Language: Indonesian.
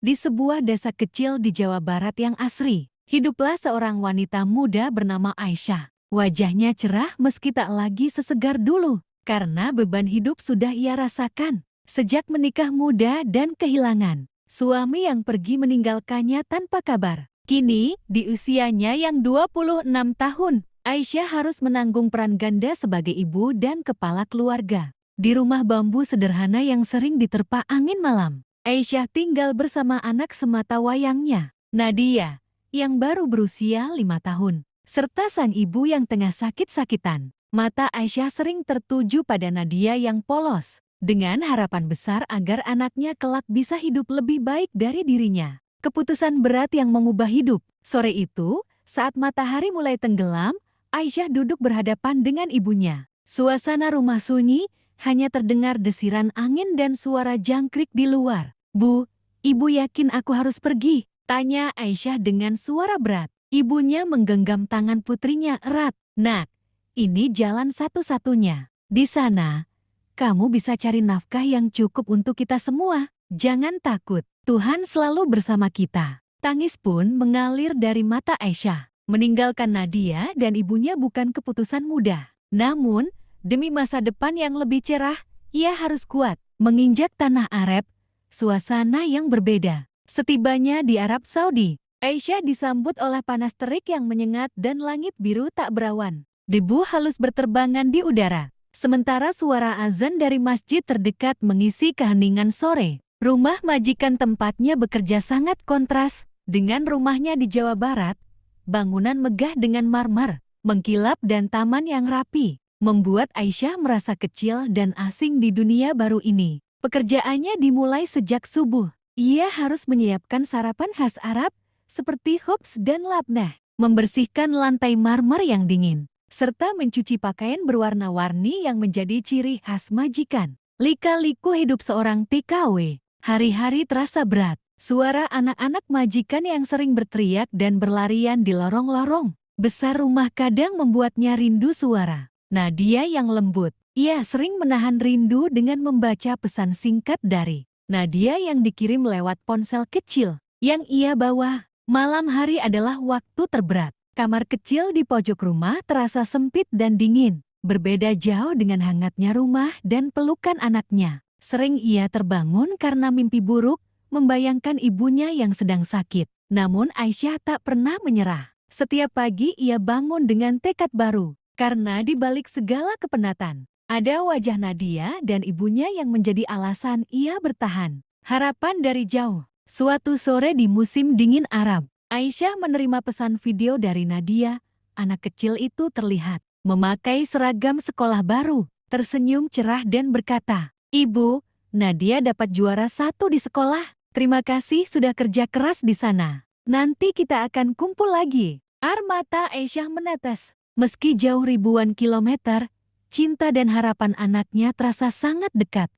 Di sebuah desa kecil di Jawa Barat yang asri, hiduplah seorang wanita muda bernama Aisyah. Wajahnya cerah meski tak lagi sesegar dulu, karena beban hidup sudah ia rasakan. Sejak menikah muda dan kehilangan suami yang pergi meninggalkannya tanpa kabar. Kini, di usianya yang 26 tahun, Aisyah harus menanggung peran ganda sebagai ibu dan kepala keluarga. Di rumah bambu sederhana yang sering diterpa angin malam, Aisyah tinggal bersama anak sematawayangnya, Nadia, yang baru berusia 5 tahun, serta sang ibu yang tengah sakit-sakitan. Mata Aisyah sering tertuju pada Nadia yang polos, dengan harapan besar agar anaknya kelak bisa hidup lebih baik dari dirinya. Keputusan berat yang mengubah hidup. Sore itu, saat matahari mulai tenggelam, Aisyah duduk berhadapan dengan ibunya. Suasana rumah sunyi, hanya terdengar desiran angin dan suara jangkrik di luar. "Bu, ibu yakin aku harus pergi?" tanya Aisyah dengan suara berat. Ibunya menggenggam tangan putrinya erat. "Nak, ini jalan satu-satunya. Di sana, kamu bisa cari nafkah yang cukup untuk kita semua. Jangan takut, Tuhan selalu bersama kita." Tangis pun mengalir dari mata Aisyah. Meninggalkan Nadia dan ibunya bukan keputusan mudah. Namun, demi masa depan yang lebih cerah, ia harus kuat. Menginjak tanah Arab, suasana yang berbeda. Setibanya di Arab Saudi, Aisyah disambut oleh panas terik yang menyengat dan langit biru tak berawan. Debu halus berterbangan di udara. Sementara suara azan dari masjid terdekat mengisi keheningan sore. Rumah majikan tempatnya bekerja sangat kontras dengan rumahnya di Jawa Barat. Bangunan megah dengan marmer, mengkilap dan taman yang rapi, membuat Aisyah merasa kecil dan asing di dunia baru ini. Pekerjaannya dimulai sejak subuh. Ia harus menyiapkan sarapan khas Arab seperti khubz dan labneh, membersihkan lantai marmer yang dingin, serta mencuci pakaian berwarna-warni yang menjadi ciri khas majikan. Lika-liku hidup seorang TKW. Hari-hari terasa berat. Suara anak-anak majikan yang sering berteriak dan berlarian di lorong-lorong besar rumah kadang membuatnya rindu suara Nadia yang lembut. Ia sering menahan rindu dengan membaca pesan singkat dari Nadia yang dikirim lewat ponsel kecil yang ia bawa. Malam hari adalah waktu terberat. Kamar kecil di pojok rumah terasa sempit dan dingin, berbeda jauh dengan hangatnya rumah dan pelukan anaknya. Sering ia terbangun karena mimpi buruk, membayangkan ibunya yang sedang sakit. Namun Aisyah tak pernah menyerah. Setiap pagi ia bangun dengan tekad baru, karena di balik segala kepenatan, ada wajah Nadia dan ibunya yang menjadi alasan ia bertahan. Harapan dari jauh. Suatu sore di musim dingin Arab, Aisyah menerima pesan video dari Nadia. Anak kecil itu terlihat memakai seragam sekolah baru, tersenyum cerah dan berkata, "Ibu, Nadia dapat juara 1 di sekolah. Terima kasih sudah kerja keras di sana. Nanti kita akan kumpul lagi." Air mata Aisyah menetes. Meski jauh ribuan kilometer, cinta dan harapan anaknya terasa sangat dekat.